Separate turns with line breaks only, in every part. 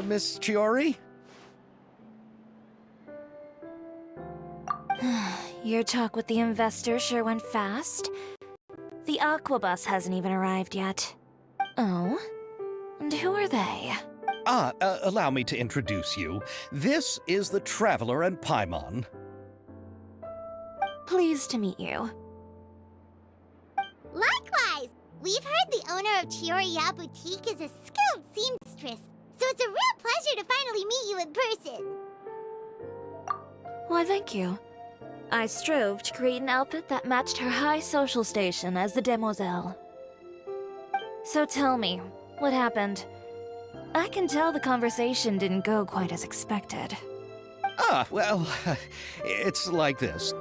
Miss Chiori?
Your talk with the investor sure went fast. The Aquabus hasn't even arrived yet. Oh? And who are they?
Allow me to introduce you. This is the Traveler and Paimon.
Pleased to meet you.
Likewise! We've heard the owner of Chioriya Boutique is a skilled seamstress, so it's a real pleasure to finally meet you in person.
Why, thank you. I strove to create an outfit that matched her high social station as the demoiselle. So tell me, what happened? I can tell the conversation didn't go quite as expected.
Well, it's like this.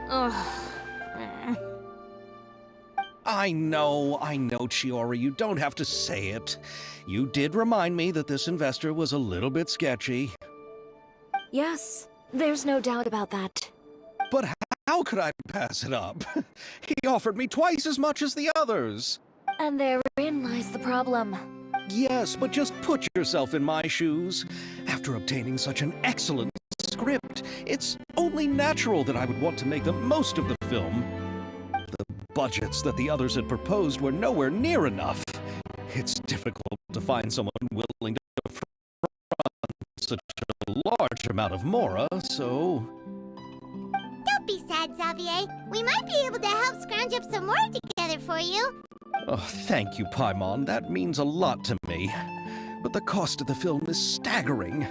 Ugh.
I know, Chiori, you don't have to say it. You did remind me that this investor was a little bit sketchy.
Yes, there's no doubt about that.
But how could I pass it up? He offered me twice as much as the others.
And therein lies the problem.
Yes, but just put yourself in my shoes. After obtaining such an excellent script, it's only natural that I would want to make the most of the film. The budgets that the others had proposed were nowhere near enough. It's difficult to find someone willing to front such a large amount of mora, so...
Don't be sad, Xavier. We might be able to help scrounge up some more together for you.
Oh, thank you, Paimon. That means a lot to me. But the cost of the film is staggering.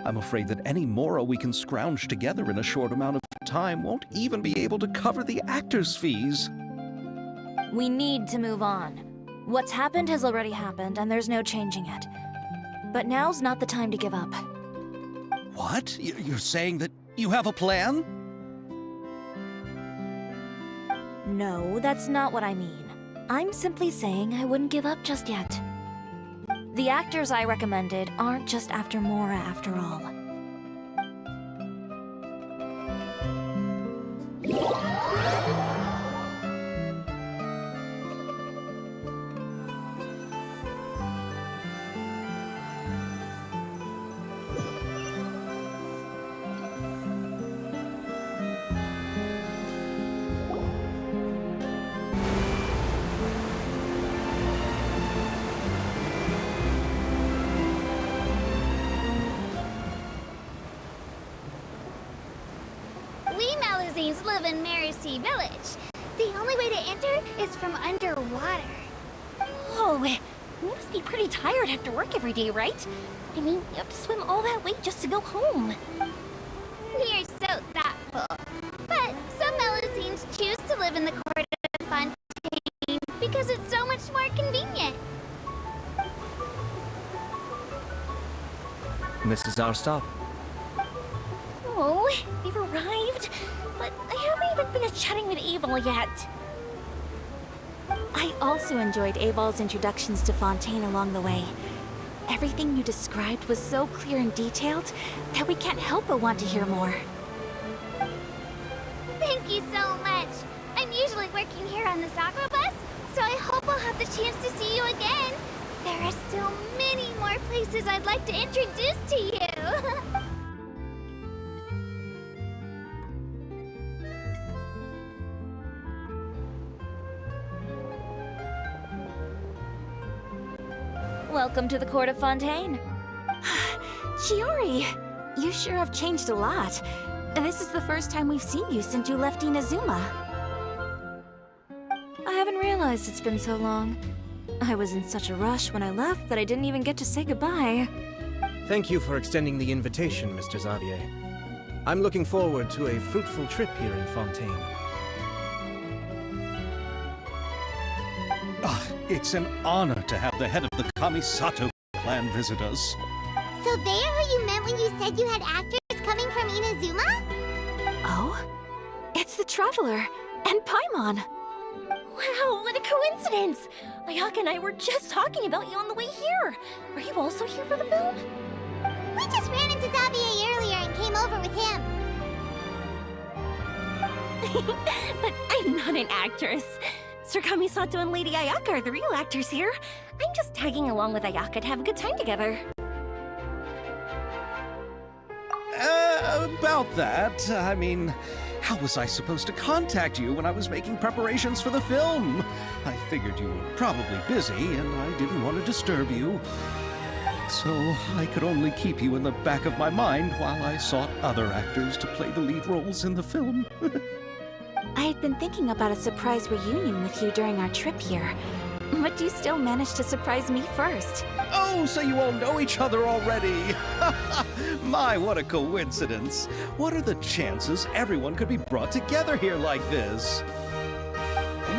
I'm afraid that any mora we can scrounge together in a short amount of time won't even be able to cover the actors' fees.
We need to move on. What's happened has already happened, and there's no changing it. But now's not the time to give up.
What? You're saying that you have a plan?
No, that's not what I mean. I'm simply saying I wouldn't give up just yet. The actors I recommended aren't just after Mora after all.
Live in Mercy Village. The only way to enter is from underwater.
Oh, you must be pretty tired after work every day, right? I mean, you have to swim all that way just to go home.
We are so thoughtful. But some Melusines choose to live in the court of Fontaine because it's so much more convenient.
This is our stop.
Oh, we've arrived. But I haven't even finished chatting with Aval yet. I also enjoyed Aval's introductions to Fontaine along the way. Everything you described was so clear and detailed that we can't help but want to hear more.
Thank you so much. I'm usually working here on the Sakura bus, so I hope I'll have the chance to see you again. There are so many more places I'd like to introduce to you.
Welcome to the court of Fontaine.
Chiori, you sure have changed a lot. This is the first time we've seen you since you left Inazuma.
I haven't realized it's been so long. I was in such a rush when I left that I didn't even get to say goodbye.
Thank you for extending the invitation, Mr. Xavier. I'm looking forward to a fruitful trip here in Fontaine.
It's an honor to have the head of the Kamisato clan visit us.
So they are who you meant when you said you had actors coming from Inazuma?
Oh? It's the Traveler and Paimon.
Wow, what a coincidence! Ayaka and I were just talking about you on the way here. Are you also here for the film?
We just ran into Xavier earlier and came over with him.
But I'm not an actress. Sir Kamisato and Lady Ayaka are the real actors here. I'm just tagging along with Ayaka to have a good time together.
About that, I mean, how was I supposed to contact you when I was making preparations for the film? I figured you were probably busy, and I didn't want to disturb you. So I could only keep you in the back of my mind while I sought other actors to play the lead roles in the film.
I had been thinking about a surprise reunion with you during our trip here. But you still managed to surprise me first.
Oh, so you all know each other already! My, what a coincidence! What are the chances everyone could be brought together here like this?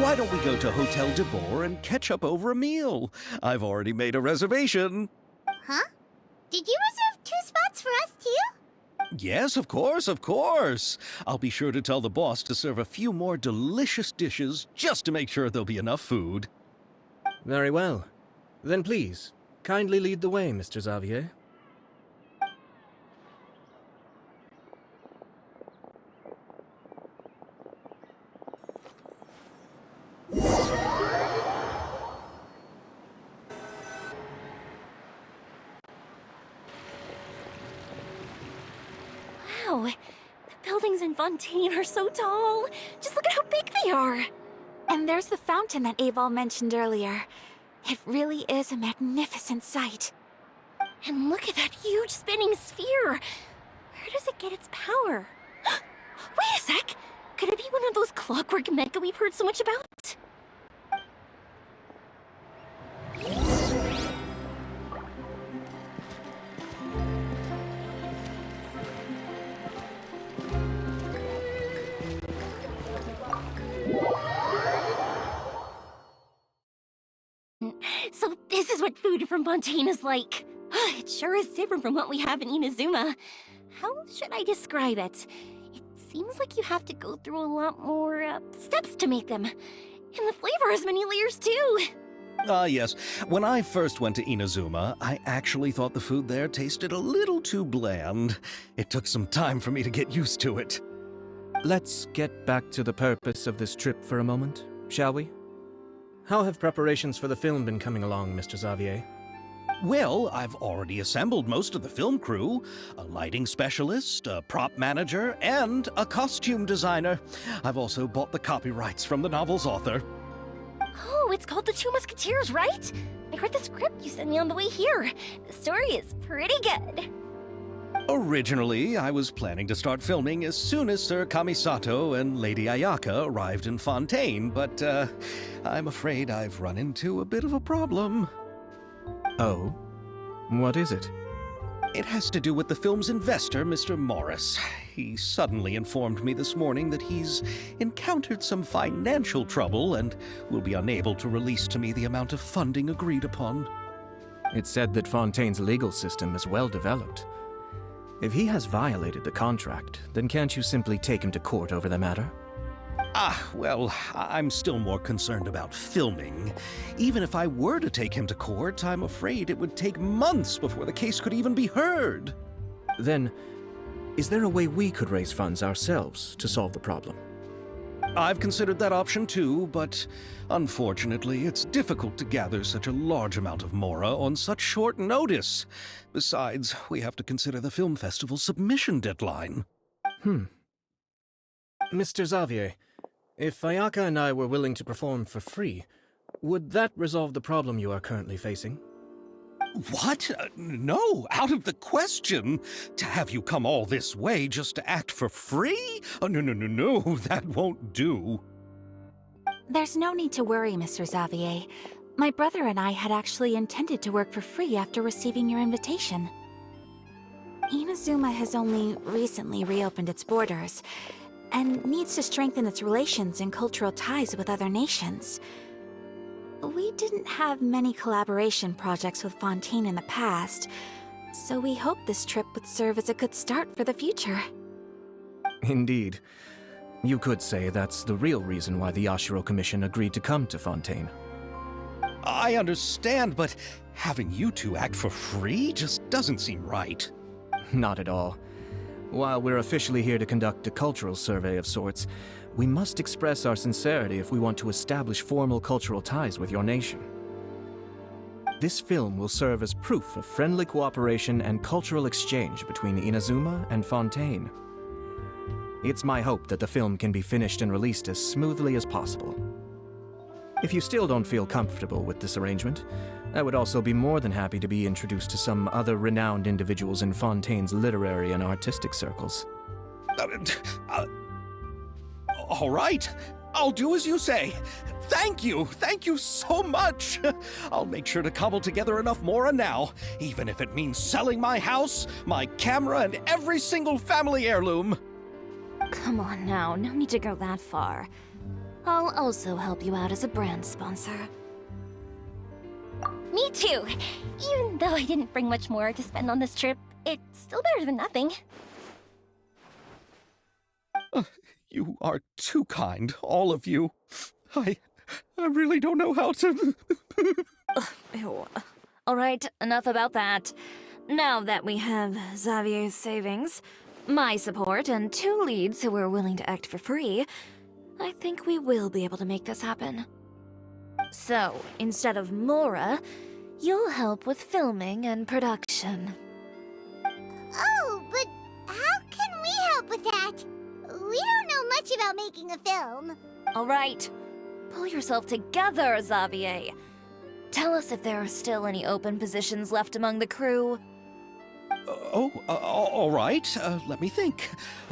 Why don't we go to Hotel de Boer and catch up over a meal? I've already made a reservation.
Huh? Did you reserve 2 spots for us too?
Yes, of course, of course. I'll be sure to tell the boss to serve a few more delicious dishes just to make sure there'll be enough food.
Very well. Then please, kindly lead the way, Mr. Xavier.
Wow, the buildings in Fontaine are so tall. Just look at how big they are.
And there's the fountain that Aval mentioned earlier. It really is a magnificent sight.
And look at that huge spinning sphere. Where does it get its power? Wait a sec! Could it be one of those clockwork mecha we've heard so much about? So this is what food from Fontaine is like. It sure is different from what we have in Inazuma. How should I describe it? It seems like you have to go through a lot more steps to make them. And the flavor has many layers too.
Yes. When I first went to Inazuma, I actually thought the food there tasted a little too bland. It took some time for me to get used to it.
Let's get back to the purpose of this trip for a moment, shall we? How have preparations for the film been coming along, Mr. Xavier?
Well, I've already assembled most of the film crew. A lighting specialist, a prop manager, and a costume designer. I've also bought the copyrights from the novel's author.
Oh, it's called The Two Musketeers, right? I read the script you sent me on the way here. The story is pretty good.
Originally, I was planning to start filming as soon as Sir Kamisato and Lady Ayaka arrived in Fontaine, but I'm afraid I've run into a bit of a problem.
Oh? What is it?
It has to do with the film's investor, Mr. Morris. He suddenly informed me this morning that he's encountered some financial trouble and will be unable to release to me the amount of funding agreed upon.
It's said that Fontaine's legal system is well developed. If he has violated the contract, then can't you simply take him to court over the matter?
Well, I'm still more concerned about filming. Even if I were to take him to court, I'm afraid it would take months before the case could even be heard.
Then, is there a way we could raise funds ourselves to solve the problem?
I've considered that option too, but unfortunately, it's difficult to gather such a large amount of mora on such short notice. Besides, we have to consider the film festival's submission deadline.
Mr. Xavier, if Ayaka and I were willing to perform for free, would that resolve the problem you are currently facing?
What? No, out of the question. To have you come all this way just to act for free? Oh, no, that won't do.
There's no need to worry, Mr. Xavier. My brother and I had actually intended to work for free after receiving your invitation. Inazuma has only recently reopened its borders, and needs to strengthen its relations and cultural ties with other nations. We didn't have many collaboration projects with Fontaine in the past, so we hoped this trip would serve as a good start for the future.
Indeed. You could say that's the real reason why the Yashiro Commission agreed to come to Fontaine.
I understand, but having you two act for free just doesn't seem right.
Not at all. While we're officially here to conduct a cultural survey of sorts, we must express our sincerity if we want to establish formal cultural ties with your nation. This film will serve as proof of friendly cooperation and cultural exchange between Inazuma and Fontaine. It's my hope that the film can be finished and released as smoothly as possible. If you still don't feel comfortable with this arrangement, I would also be more than happy to be introduced to some other renowned individuals in Fontaine's literary and artistic circles.
All right, I'll do as you say. Thank you so much. I'll make sure to cobble together enough mora now, even if it means selling my house, my camera, and every single family heirloom.
Come on now, no need to go that far. I'll also help you out as a brand sponsor.
Me too! Even though I didn't bring much more to spend on this trip, it's still better than nothing.
You are too kind, all of you. I really don't know how to...
Ew. All right, enough about that. Now that we have Xavier's savings, my support, and 2 leads who are willing to act for free, I think we will be able to make this happen. So, instead of Mora, you'll help with filming and production.
Oh, but how can we help with that? We don't know much about making a film.
All right, pull yourself together, Xavier. Tell us if there are still any open positions left among the crew.
All right. Let me think.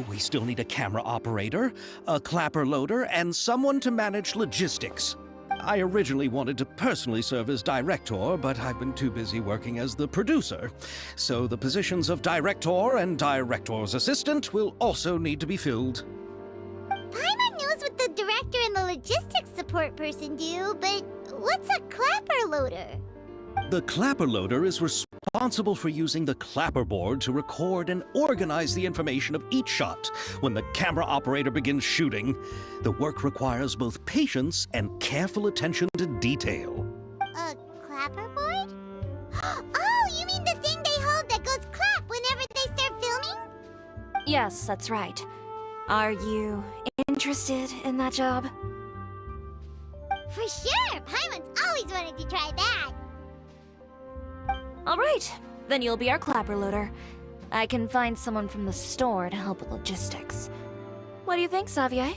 We still need a camera operator, a clapper loader, and someone to manage logistics. I originally wanted to personally serve as director, but I've been too busy working as the producer. So the positions of director and director's assistant will also need to be filled.
Paimon knows what the director and the logistics support person do, but what's a clapper loader?
The clapper loader is responsible for using the clapperboard to record and organize the information of each shot when the camera operator begins shooting. The work requires both patience and careful attention to detail.
A clapperboard? Oh, you mean the thing they hold that goes clap whenever they start filming?
Yes, that's right. Are you interested in that job?
For sure! Paimon's always wanted to try that.
All right, then you'll be our clapper loader. I can find someone from the store to help with logistics. What do you think, Xavier?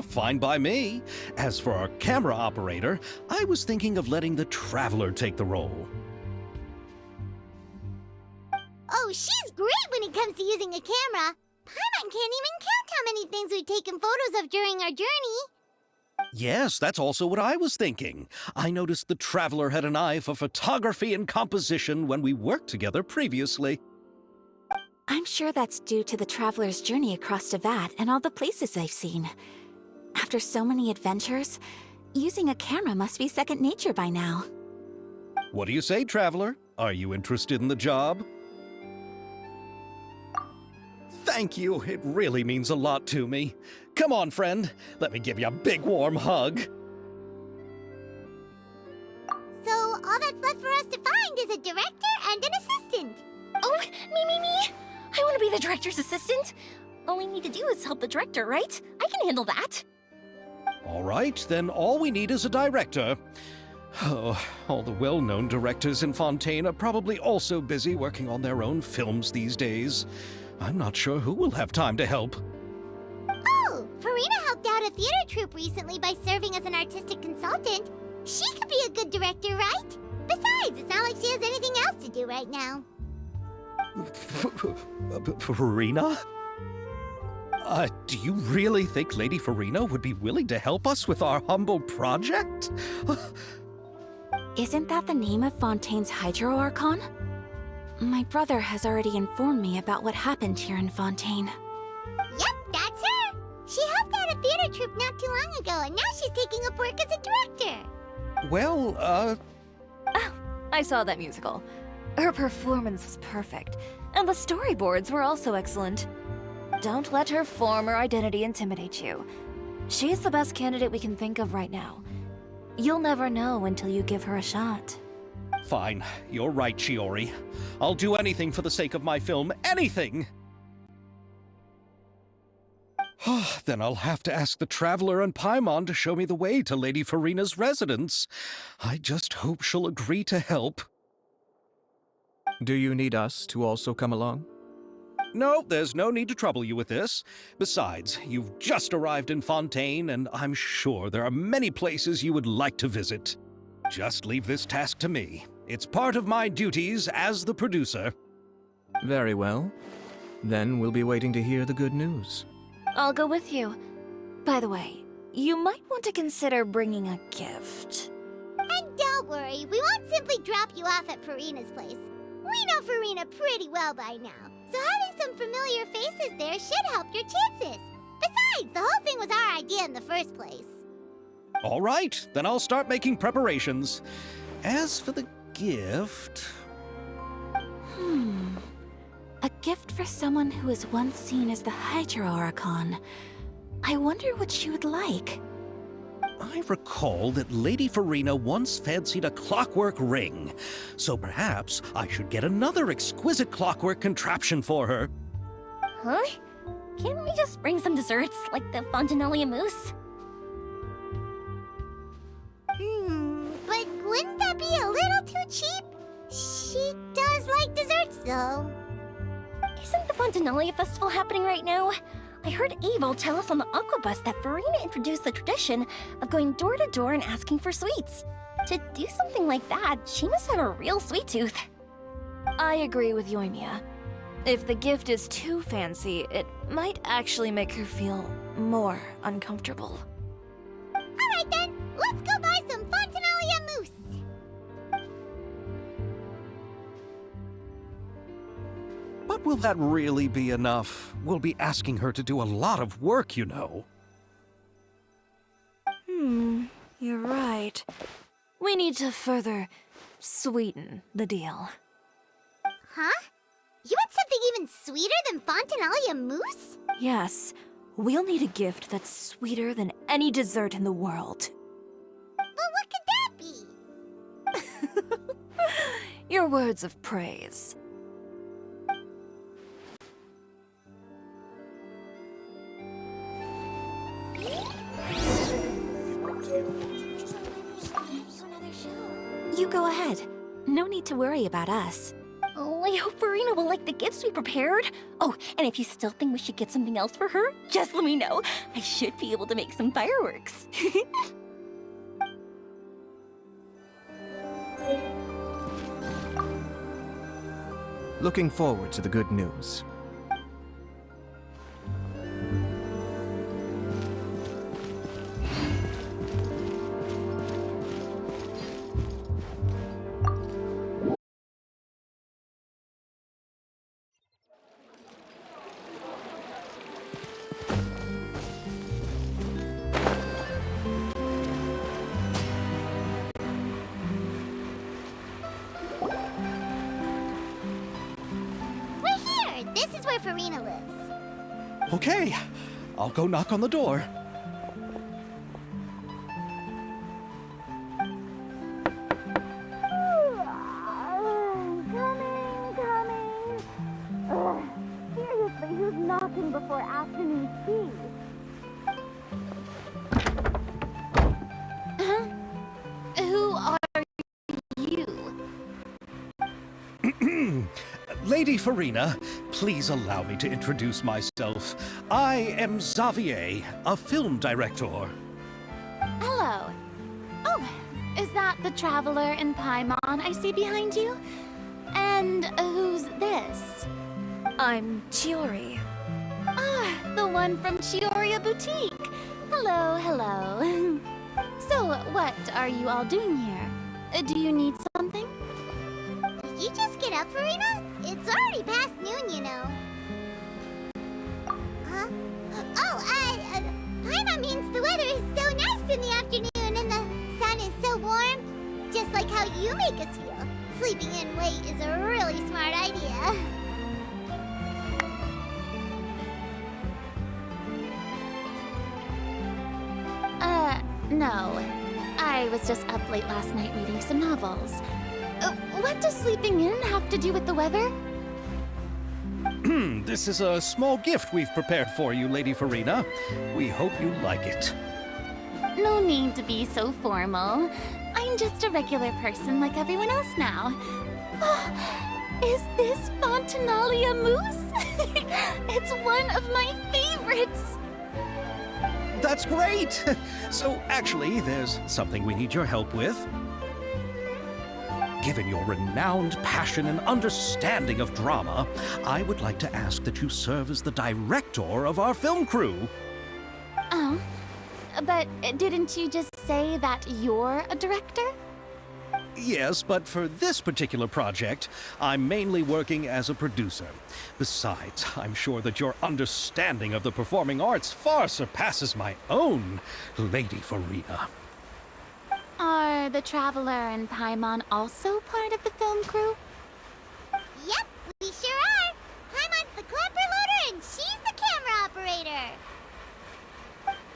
Fine by me. As for our camera operator, I was thinking of letting the Traveler take the role.
Oh, she's great when it comes to using a camera. Paimon can't even count how many things we've taken photos of during our journey.
Yes, that's also what I was thinking. I noticed the Traveler had an eye for photography and composition when we worked together previously.
I'm sure that's due to the traveler's journey across Devat and all the places they've seen. After so many adventures, using a camera must be second nature by now.
What do you say, Traveler? Are you interested in the job? Thank you. It really means a lot to me. Come on, friend. Let me give you a big warm hug.
So all that's left for us to find is a director and an assistant.
Oh, me! I want to be the director's assistant. All we need to do is help the director, right? I can handle that.
All right, then all we need is a director. Oh, all the well-known directors in Fontaine are probably also busy working on their own films these days. I'm not sure who will have time to help.
Oh, Farina helped out a theater troupe recently by serving as an artistic consultant. She could be a good director, right? Besides, it's not like she has anything else to do right now.
Farina? Do you really think Lady Farina would be willing to help us with our humble project?
Isn't that the name of Fontaine's Hydro Archon? My brother has already informed me about what happened here in Fontaine.
Yep, that's her. She helped out a theater troupe not too long ago, and now she's taking up work as a director.
Well,
Oh, I saw that musical. Her performance was perfect, and the storyboards were also excellent. Don't let her former identity intimidate you. She's the best candidate we can think of right now. You'll never know until you give her a shot.
fine. You're right, Shiori. I'll do anything for the sake of my film. Anything! Then I'll have to ask the Traveler and Paimon to show me the way to Lady Farina's residence. I just hope she'll agree to help.
Do you need us to also come along?
No, there's no need to trouble you with this. Besides, you've just arrived in Fontaine, and I'm sure there are many places you would like to visit. Just leave this task to me. It's part of my duties as the producer.
Very well. Then we'll be waiting to hear the good news.
I'll go with you. By the way, you might want to consider bringing a gift.
And don't worry, we won't simply drop you off at Farina's place. We know Farina pretty well by now, so having some familiar faces there should help your chances. Besides, the whole thing was our idea in the first place.
All right, then I'll start making preparations. As for the gift...
A gift for someone who was once seen as the Hydra Oricon. I wonder what she would like.
I recall that Lady Farina once fancied a clockwork ring, so perhaps I should get another exquisite clockwork contraption for her.
Huh? Can't we just bring some desserts, like the Fontinalia mousse?
But wouldn't that be a little too cheap? She does like desserts, though.
Isn't the Fontinalia festival happening right now? I heard Abel tell us on the Aquabus that Farina introduced the tradition of going door to door and asking for sweets. To do something like that, she must have a real sweet tooth.
I agree with Yoimiya. If the gift is too fancy, it might actually make her feel more uncomfortable.
Alright then, let's go buy some Fontinalia mousse.
But will that really be enough? We'll be asking her to do a lot of work, you know.
You're right. We need to further sweeten the deal.
Huh? You want something even sweeter than Fontinalia mousse?
Yes, we'll need a gift that's sweeter than any dessert in the world.
But what could that be?
Your words of praise.
You go ahead. No need to worry about us.
Oh, I hope Farina will like the gifts we prepared. Oh, and if you still think we should get something else for her, just let me know. I should be able to make some fireworks.
Looking forward to the good news.
We're here! This is where Farina lives.
Okay, I'll go knock on the door.
Coming. Seriously, who's knocking before afternoon tea? Who are you?
Lady Farina, please allow me to introduce myself. I am Xavier, a film director.
Hello. Oh, is that the Traveler and Paimon I see behind you? And who's this?
I'm Chiori.
Ah, the one from Chioria Boutique. Hello, hello. So, what are you all doing here? Do you need something? Did you just get up, Farina? It's already past noon, you know. Huh? Oh, Paimon means you make us feel. Sleeping in late is a really smart idea.
No. I was just up late last night reading some novels. What does sleeping in have to do with the weather?
This is a small gift we've prepared for you, Lady Farina. We hope you like it.
No need to be so formal. I'm just a regular person like everyone else now. Is this Fontinalia mousse? It's one of my favorites!
That's great! So, actually, there's something we need your help with. Given your renowned passion and understanding of drama, I would like to ask that you serve as the director of our film crew.
Oh, but didn't you just say that you're a director?
Yes, but for this particular project, I'm mainly working as a producer. Besides, I'm sure that your understanding of the performing arts far surpasses my own, Lady Farina.
Are the Traveler and Paimon also part of the film crew?
Yep, we sure are. Paimon's the clapper loader and she's the camera operator.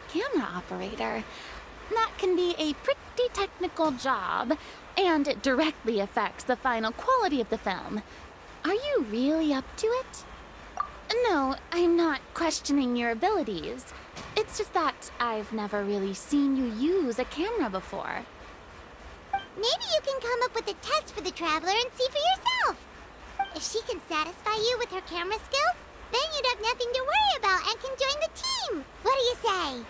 Camera operator? That can be a pretty technical job, and it directly affects the final quality of the film. Are you really up to it? No, I'm not questioning your abilities. It's just that I've never really seen you use a camera before.
Maybe you can come up with a test for the Traveler and see for yourself. If she can satisfy you with her camera skills, then you'd have nothing to worry about and can join the team. What do you say?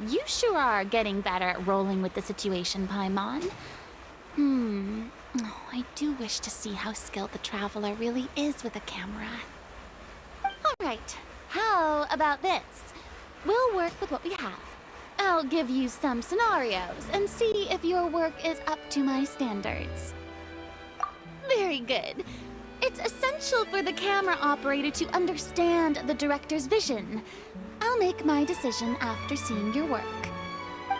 You sure are getting better at rolling with the situation, Paimon. Oh, I do wish to see how skilled the Traveler really is with a camera. Alright, how about this? We'll work with what we have. I'll give you some scenarios and see if your work is up to my standards. Very good. It's essential for the camera operator to understand the director's vision. I'll make my decision after seeing your work.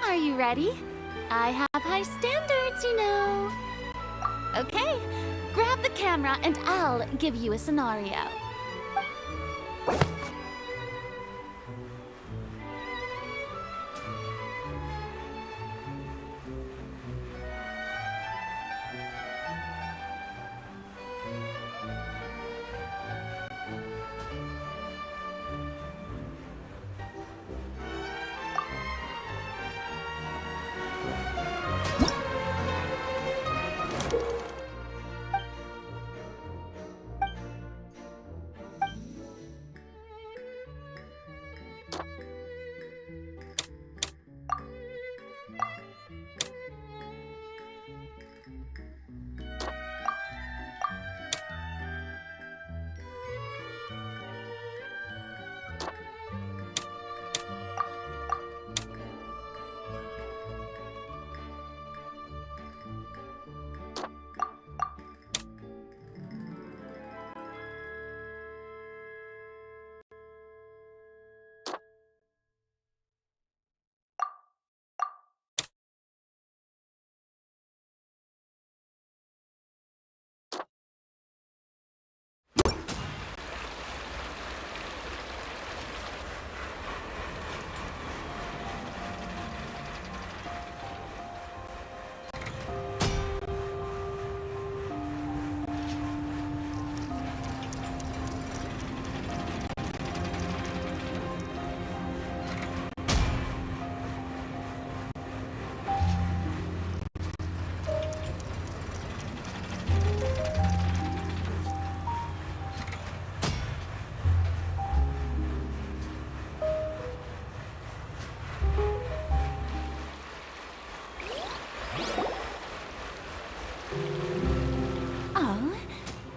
Are you ready? I have high standards, you know. Okay, grab the camera and I'll give you a scenario.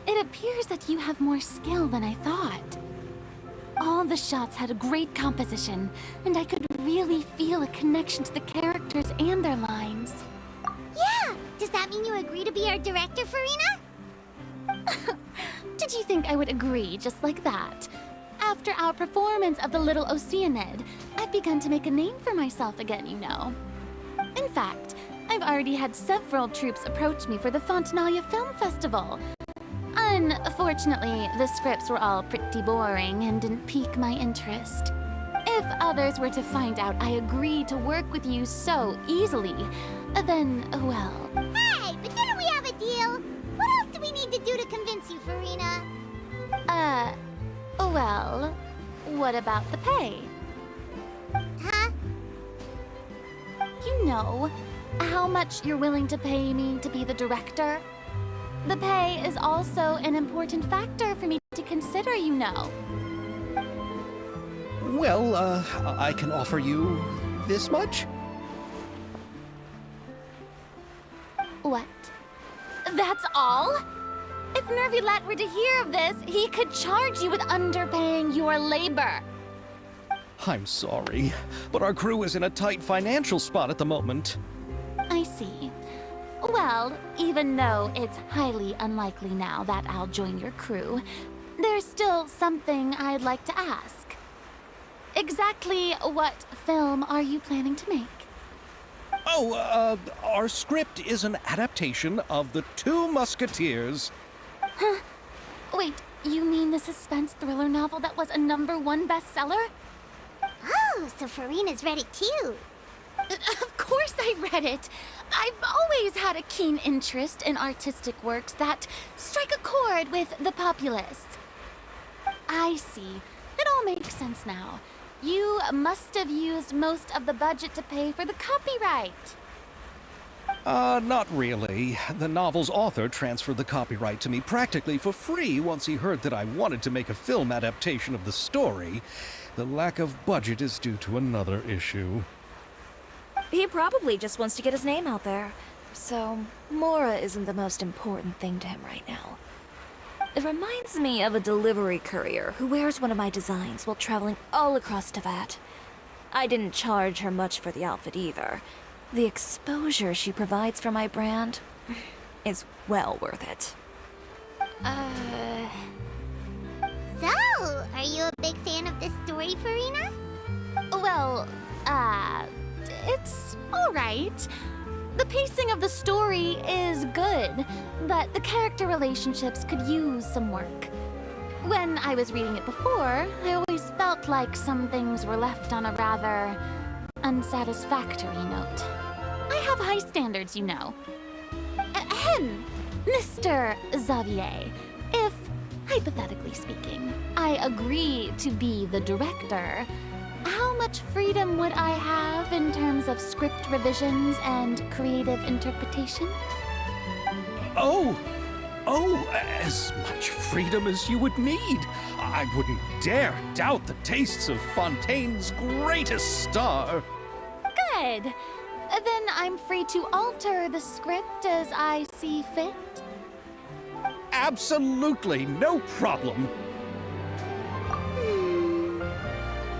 It appears that you have more skill than I thought. All the shots had a great composition, and I could really feel a connection to the characters and their lines.
Yeah! Does that mean you agree to be our director, Farina?
Did you think I would agree just like that? After our performance of The Little Oceanid, I've begun to make a name for myself again, you know. In fact,
I've already had several troops approach me for the Fontanalia Film Festival. Unfortunately, the scripts were all pretty boring and didn't pique my interest. If others were to find out I agreed to work with you so easily, then, well...
Hey, but didn't we have a deal? What else do we need to do to convince you, Farina?
Well, what about the pay?
Huh?
You know, how much you're willing to pay me to be the director? The pay is also an important factor for me to consider, you know.
Well, I can offer you this much?
What? That's all? If Nervilat were to hear of this, he could charge you with underpaying your labor.
I'm sorry, but our crew is in a tight financial spot at the moment.
I see. Well, even though it's highly unlikely now that I'll join your crew, there's still something I'd like to ask. Exactly what film are you planning to make?
Oh, our script is an adaptation of The Two Musketeers.
Huh? Wait, you mean the suspense thriller novel that was a #1 bestseller?
Oh, so Farina's read it too.
Of course I read it. I've always had a keen interest in artistic works that strike a chord with the populace. I see. It all makes sense now. You must have used most of the budget to pay for the copyright.
Not really. The novel's author transferred the copyright to me practically for free once he heard that I wanted to make a film adaptation of the story. The lack of budget is due to another issue.
He probably just wants to get his name out there. So, Mora isn't the most important thing to him right now. It reminds me of a delivery courier who wears one of my designs while traveling all across Teyvat. I didn't charge her much for the outfit either. The exposure she provides for my brand is well worth it.
So, are you a big fan of this story, Farina?
Well, it's alright. The pacing of the story is good, but the character relationships could use some work. When I was reading it before, I always felt like some things were left on a rather unsatisfactory note. I have high standards, you know. Ahem, Mr. Xavier, if, hypothetically speaking, I agree to be the director, how much freedom would I have in terms of script revisions and creative interpretation?
Oh, as much freedom as you would need. I wouldn't dare doubt the tastes of Fontaine's greatest star.
Good. Then I'm free to alter the script as I see fit.
Absolutely, no problem.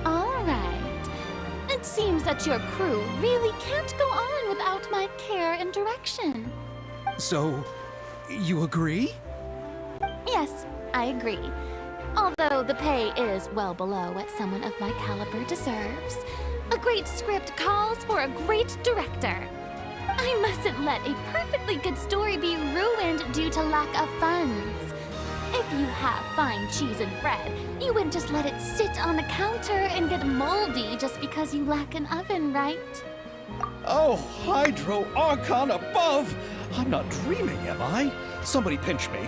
All right. It seems that your crew really can't go on without my care and direction.
So, you agree?
Yes, I agree. Although the pay is well below what someone of my caliber deserves. A great script calls for a great director. I mustn't let a perfectly good story be ruined due to lack of funds. If you have fine cheese and bread, you wouldn't just let it sit on the counter and get moldy just because you lack an oven, right?
Oh, Hydro Archon above! I'm not dreaming, am I? Somebody pinch me.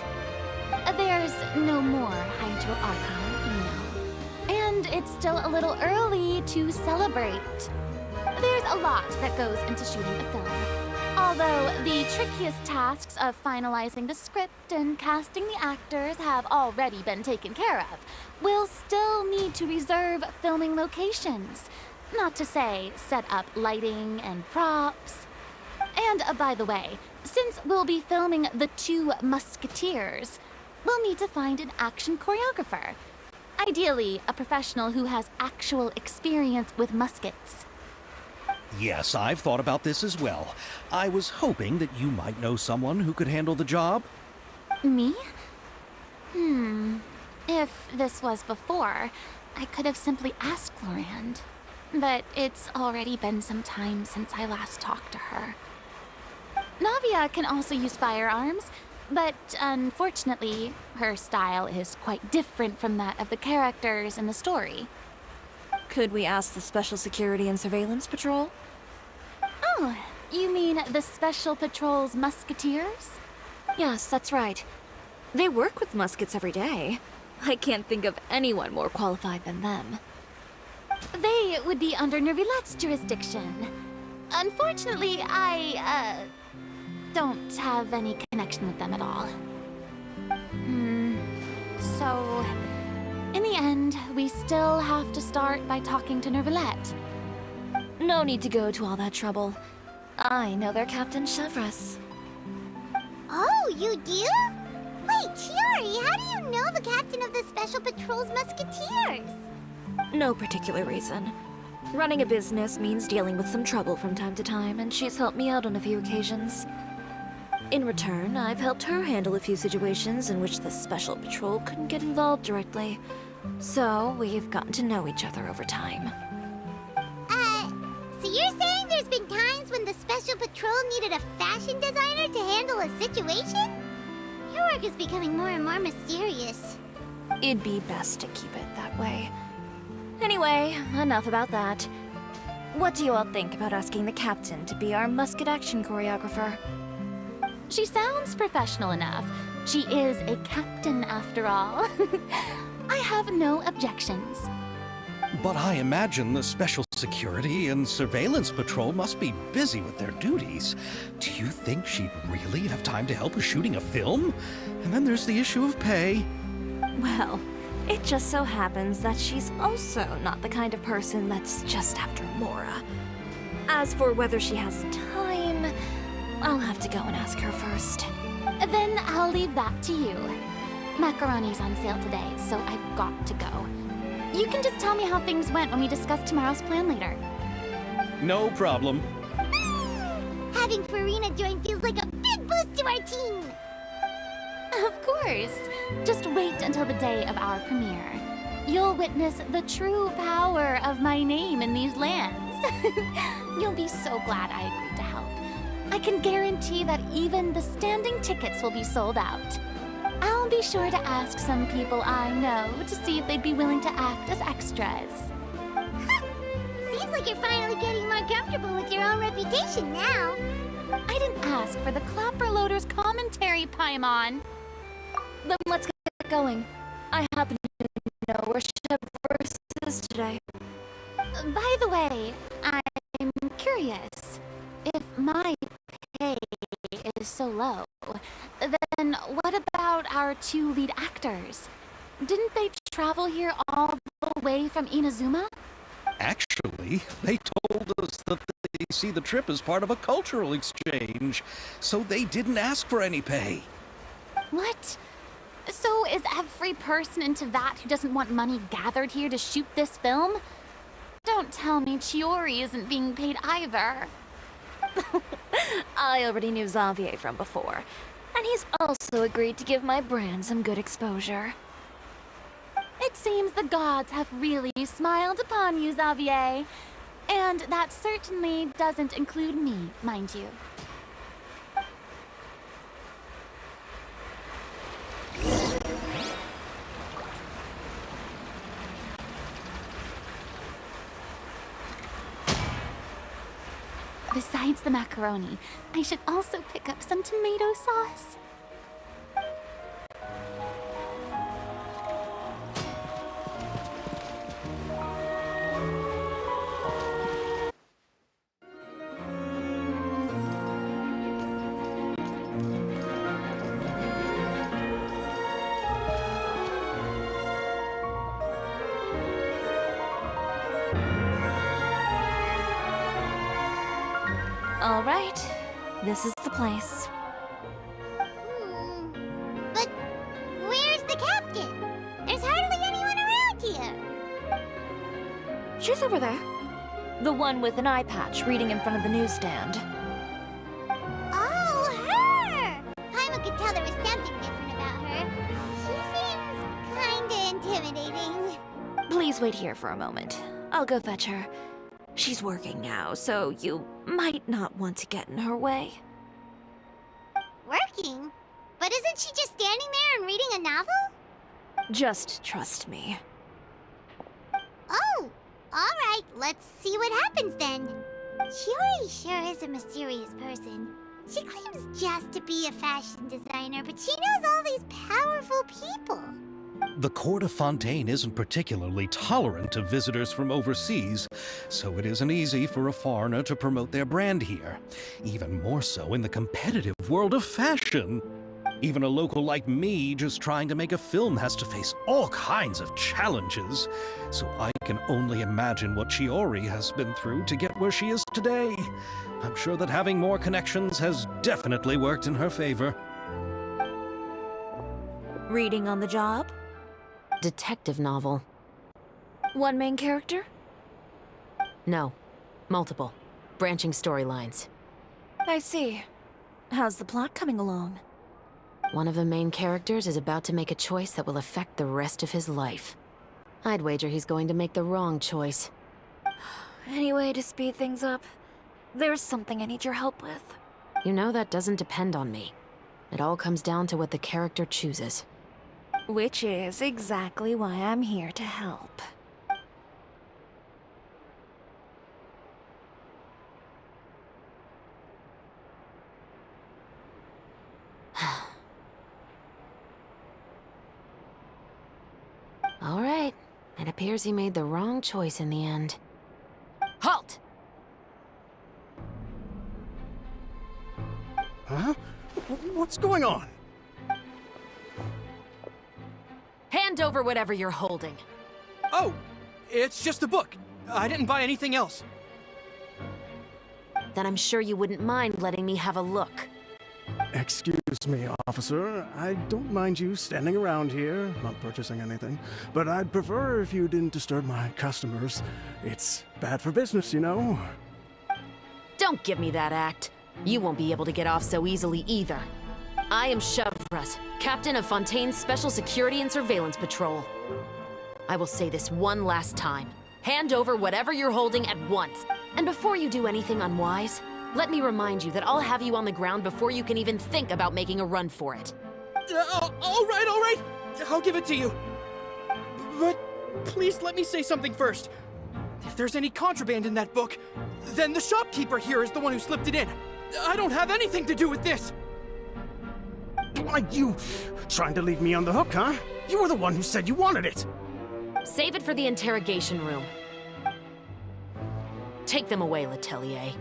There's no more Hydro Archon, you know. And it's still a little early to celebrate. There's a lot that goes into shooting a film. Although the trickiest tasks of finalizing the script and casting the actors have already been taken care of, we'll still need to reserve filming locations. Not to say set up lighting and props. And by the way, since we'll be filming The Two Musketeers, we'll need to find an action choreographer. Ideally, a professional who has actual experience with muskets.
Yes, I've thought about this as well. I was hoping that you might know someone who could handle the job.
Me? If this was before, I could have simply asked Lorand. But it's already been some time since I last talked to her. Navia can also use firearms, but unfortunately, her style is quite different from that of the characters in the story.
Could we ask the Special Security and Surveillance Patrol?
Oh, you mean the Special Patrol's Musketeers?
Yes, that's right. They work with muskets every day. I can't think of anyone more qualified than them.
They would be under Nervilette's jurisdiction. Unfortunately, I don't have any connection with them at all. So, in the end, we still have to start by talking to Nervilette.
No need to go to all that trouble. I know their Captain Chevres.
Oh, you do? Wait, Chiori, how do you know the captain of the Special Patrol's Musketeers?
No particular reason. Running a business means dealing with some trouble from time to time, and she's helped me out on a few occasions. In return, I've helped her handle a few situations in which the Special Patrol couldn't get involved directly. So, we've gotten to know each other over time.
So you're saying there's been times when the Special Patrol needed a fashion designer to handle a situation? Your work is becoming more and more mysterious.
It'd be best to keep it that way. Anyway, enough about that. What do you all think about asking the captain to be our musket action choreographer?
She sounds professional enough. She is a captain after all. I have no objections.
But I imagine the Special Security and Surveillance Patrol must be busy with their duties. Do you think she'd really have time to help with shooting a film? And then there's the issue of pay.
Well, it just so happens that she's also not the kind of person that's just after Mora. As for whether she has time, I'll have to go and ask her first.
Then I'll leave that to you. Macaroni's on sale today, so I've got to go. You can just tell me how things went when we discuss tomorrow's plan later.
No problem.
Having Farina join feels like a big boost to our team.
Of course. Just wait until the day of our premiere. You'll witness the true power of my name in these lands. You'll be so glad I agreed to help. I can guarantee that even the standing tickets will be sold out. I'll be sure to ask some people I know to see if they'd be willing to act as extras.
Seems like you're finally getting more comfortable with your own reputation now.
I didn't ask for the Clapperloader's commentary, Paimon.
Then let's get going. I happen to know where Chevres is today.
By the way, I'm curious. If my pay is so low, then what about our two lead actors? Didn't they travel here all the way from Inazuma?
Actually, they told us that they see the trip as part of a cultural exchange, so they didn't ask for any pay.
What? So is every person into that who doesn't want money gathered here to shoot this film? Don't tell me Chiori isn't being paid either.
I already knew Xavier from before, and he's also agreed to give my brand some good exposure.
It seems the gods have really smiled upon you, Xavier. And that certainly doesn't include me, mind you. Besides the macaroni, I should also pick up some tomato sauce.
All right, this is the place.
But where's the captain? There's hardly anyone around here.
She's over there. The one with an eye patch reading in front of the newsstand.
Oh, her! Paimon could tell there was something different about her. She seems kinda intimidating.
Please wait here for a moment. I'll go fetch her. She's working now, so you might not want to get in her way.
But isn't she just standing there and reading a novel?
Just trust me.
Oh, alright, let's see what happens then. Shiori sure is a mysterious person. She claims just to be a fashion designer, but she knows all these powerful people.
The court of Fontaine isn't particularly tolerant of visitors from overseas, so it isn't easy for a foreigner to promote their brand here. Even more so in the competitive world of fashion. Even a local like me just trying to make a film has to face all kinds of challenges. So I can only imagine what Shiori has been through to get where she is today. I'm sure that having more connections has definitely worked in her favor.
Reading on the job?
Detective novel.
One main character?
No. Multiple. Branching storylines.
I see. How's the plot coming along?
One of the main characters is about to make a choice that will affect the rest of his life. I'd wager he's going to make the wrong choice.
Any way to speed things up? There's something I need your help with.
You know that doesn't depend on me. It all comes down to what the character chooses.
Which is exactly why I'm here to help.
All right. It appears he made the wrong choice in the end. Halt!
Huh? What's going on?
Hand over whatever you're holding.
Oh, it's just a book. I didn't buy anything else.
Then I'm sure you wouldn't mind letting me have a look.
Excuse me, officer. I don't mind you standing around here, not purchasing anything, but I'd prefer if you didn't disturb my customers. It's bad for business, you know?
Don't give me that act. You won't be able to get off so easily either. I am Chevras, captain of Fontaine's Special Security and Surveillance Patrol. I will say this one last time. Hand over whatever you're holding at once. And before you do anything unwise, let me remind you that I'll have you on the ground before you can even think about making a run for it.
All right. I'll give it to you. But please let me say something first. If there's any contraband in that book, then the shopkeeper here is the one who slipped it in. I don't have anything to do with this.
Why, you trying to leave me on the hook, huh? You were the one who said you wanted it.
Save it for the interrogation room. Take them away, Letelier.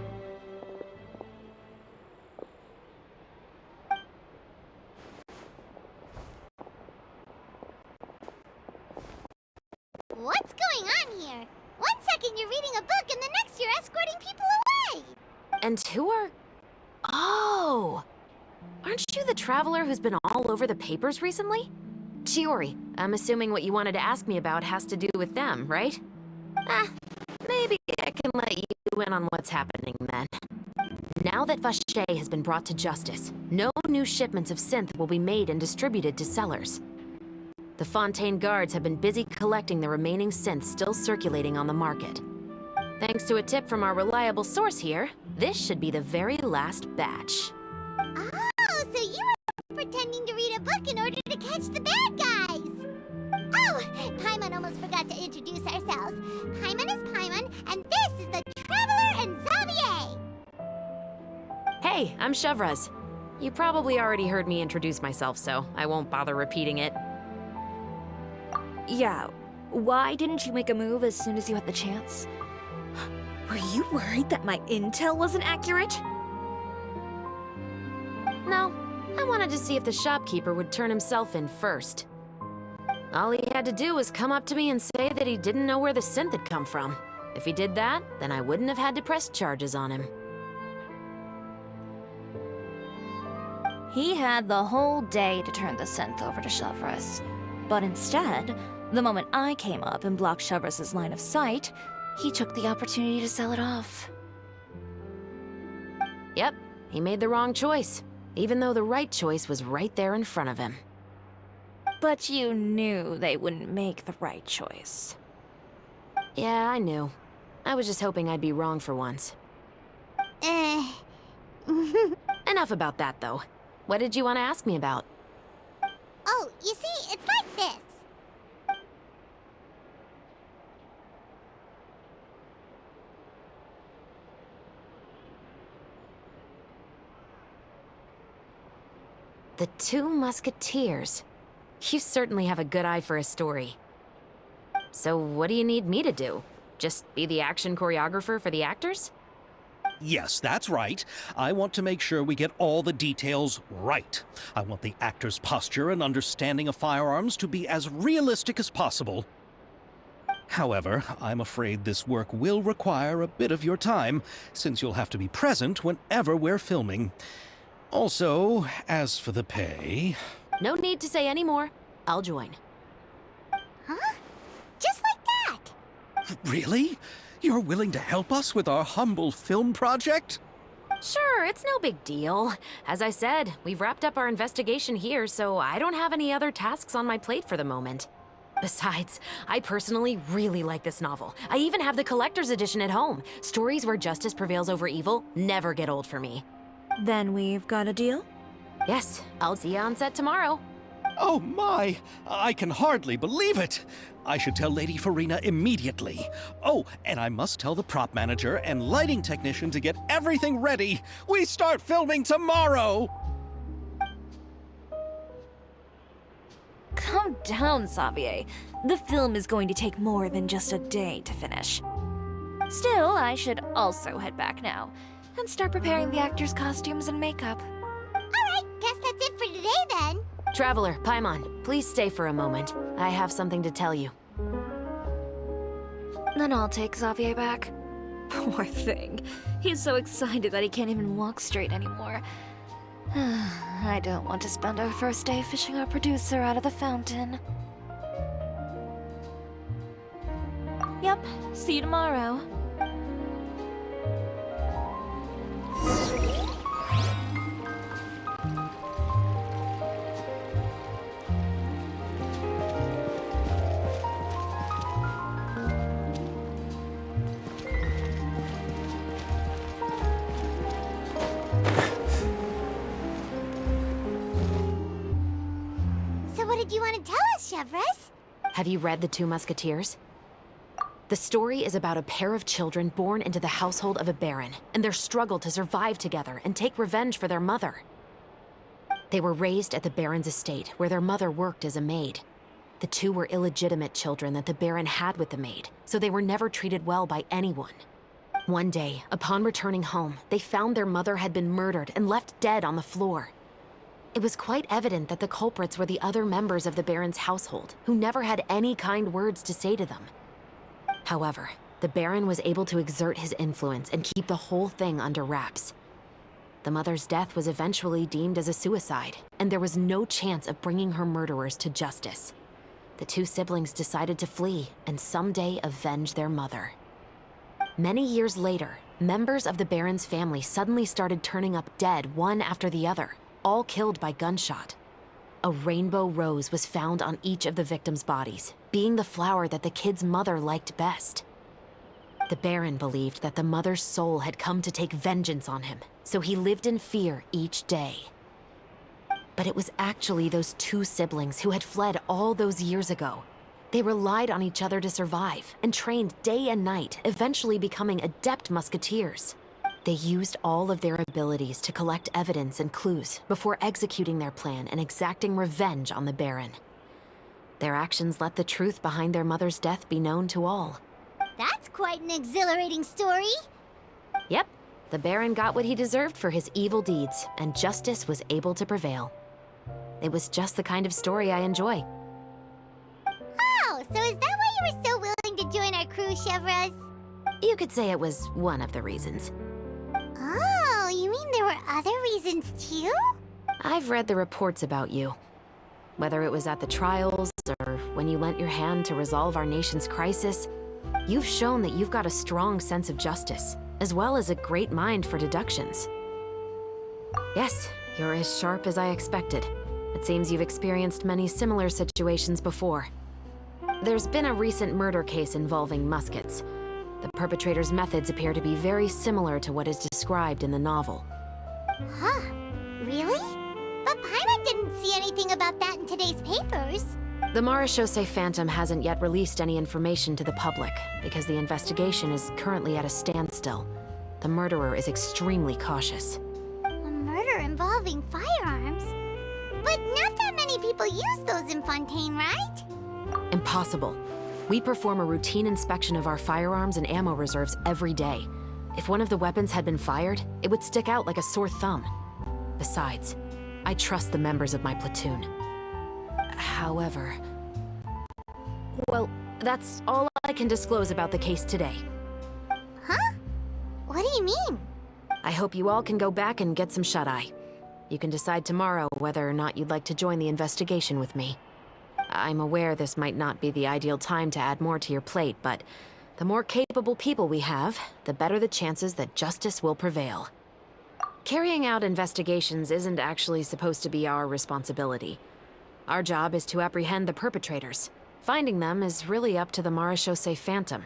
What's going on here? One second you're reading a book and the next you're escorting people away!
And who are... Oh! Aren't you the traveler who's been all over the papers recently? Chiori, I'm assuming what you wanted to ask me about has to do with them, right? Maybe I can let you in on what's happening then. Now that Vacher has been brought to justice, no new shipments of synth will be made and distributed to sellers. The Fontaine guards have been busy collecting the remaining synths still circulating on the market. Thanks to a tip from our reliable source here, this should be the very last batch.
Oh, so you were pretending to read a book in order to catch the bad guys! Oh, Paimon almost forgot to introduce ourselves. Paimon is Paimon, and this is the Traveler and Xavier!
Hey, I'm Chevras. You probably already heard me introduce myself, so I won't bother repeating it.
Yeah, why didn't you make a move as soon as you had the chance? Were you worried that my intel wasn't accurate?
No, I wanted to see if the shopkeeper would turn himself in first. All he had to do was come up to me and say that he didn't know where the synth had come from. If he did that, then I wouldn't have had to press charges on him.
He had the whole day to turn the synth over to Chevras. But instead, the moment I came up and blocked Chevras' line of sight, he took the opportunity to sell it off.
Yep, he made the wrong choice, even though the right choice was right there in front of him.
But you knew they wouldn't make the right choice.
Yeah, I knew. I was just hoping I'd be wrong for once.
Eh...
Enough about that, though. What did you want to ask me about? The Two Musketeers. You certainly have a good eye for a story. So what do you need me to do? Just be the action choreographer for the actors?
Yes, that's right. I want to make sure we get all the details right. I want the actor's posture and understanding of firearms to be as realistic as possible. However, I'm afraid this work will require a bit of your time, since you'll have to be present whenever we're filming. Also, as for the pay...
No need to say any more. I'll join.
Huh? Just like that?
Really? You're willing to help us with our humble film project?
Sure, it's no big deal. As I said, we've wrapped up our investigation here, so I don't have any other tasks on my plate for the moment. Besides, I personally really like this novel. I even have the collector's edition at home. Stories where justice prevails over evil never get old for me.
Then we've got a deal?
Yes, I'll see you on set tomorrow.
Oh my! I can hardly believe it! I should tell Lady Farina immediately. Oh, and I must tell the prop manager and lighting technician to get everything ready. We start filming tomorrow!
Calm down, Xavier. The film is going to take more than just a day to finish. Still, I should also head back now and start preparing the actors' costumes and makeup.
Alright, guess that's it for today then.
Traveler, Paimon, please stay for a moment. I have something to tell you.
Then I'll take Xavier back. Poor thing. He's so excited that he can't even walk straight anymore. I don't want to spend our first day fishing our producer out of the fountain. Yep, see you tomorrow.
So what did you want to tell us, Chevres?
Have you read The Two Musketeers? The story is about a pair of children born into the household of a baron, and their struggle to survive together and take revenge for their mother. They were raised at the baron's estate, where their mother worked as a maid. The two were illegitimate children that the baron had with the maid, so they were never treated well by anyone. One day, upon returning home, they found their mother had been murdered and left dead on the floor. It was quite evident that the culprits were the other members of the baron's household, who never had any kind words to say to them. However, the baron was able to exert his influence and keep the whole thing under wraps. The mother's death was eventually deemed as a suicide, and there was no chance of bringing her murderers to justice. The two siblings decided to flee and someday avenge their mother. Many years later, members of the baron's family suddenly started turning up dead one after the other, all killed by gunshot. A rainbow rose was found on each of the victims' bodies, being the flower that the kid's mother liked best. The Baron believed that the mother's soul had come to take vengeance on him, so he lived in fear each day. But it was actually those two siblings who had fled all those years ago. They relied on each other to survive and trained day and night, eventually becoming adept musketeers. They used all of their abilities to collect evidence and clues before executing their plan and exacting revenge on the Baron. Their actions let the truth behind their mother's death be known to all.
That's quite an exhilarating story.
Yep, the Baron got what he deserved for his evil deeds, and justice was able to prevail. It was just the kind of story I enjoy.
Oh, so is that why you were so willing to join our crew, Chevres?
You could say it was one of the reasons.
Oh, you mean there were other reasons too?
I've read the reports about you. Whether it was at the trials or when you lent your hand to resolve our nation's crisis, you've shown that you've got a strong sense of justice, as well as a great mind for deductions. Yes, you're as sharp as I expected. It seems you've experienced many similar situations before. There's been a recent murder case involving Muskets. The perpetrator's methods appear to be very similar to what is described in the novel.
Huh? Really? But Paimon didn't see anything about that in today's papers.
The Marechaussee Phantom hasn't yet released any information to the public because the investigation is currently at a standstill. The murderer is extremely cautious.
A murder involving firearms? But not that many people use those in Fontaine, right?
Impossible. We perform a routine inspection of our firearms and ammo reserves every day. If one of the weapons had been fired, it would stick out like a sore thumb. Besides, I trust the members of my platoon. However... Well, that's all I can disclose about the case today.
Huh? What do you mean?
I hope you all can go back and get some shut-eye. You can decide tomorrow whether or not you'd like to join the investigation with me. I'm aware this might not be the ideal time to add more to your plate, but the more capable people we have, the better the chances that justice will prevail. Carrying out investigations isn't actually supposed to be our responsibility. Our job is to apprehend the perpetrators. Finding them is really up to the Marechaussee Phantom.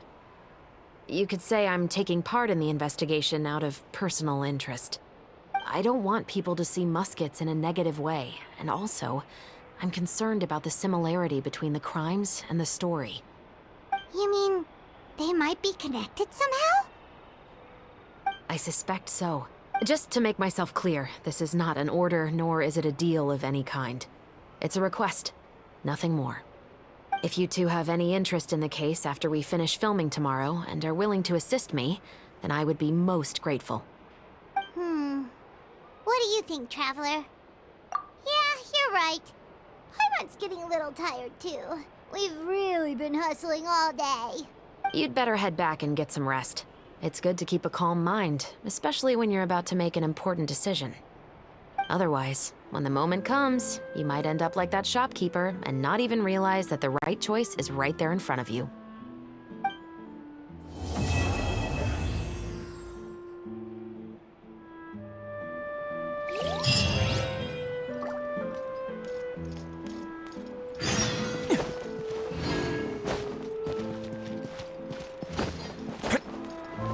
You could say I'm taking part in the investigation out of personal interest. I don't want people to see Muskets in a negative way, and also, I'm concerned about the similarity between the crimes and the story.
You mean they might be connected somehow?
I suspect so. Just to make myself clear, this is not an order, nor is it a deal of any kind. It's a request, nothing more. If you two have any interest in the case after we finish filming tomorrow and are willing to assist me, then I would be most grateful.
What do you think, Traveler? Yeah, you're right. Paimon's getting a little tired, too. We've really been hustling all day.
You'd better head back and get some rest. It's good to keep a calm mind, especially when you're about to make an important decision. Otherwise, when the moment comes, you might end up like that shopkeeper and not even realize that the right choice is right there in front of you.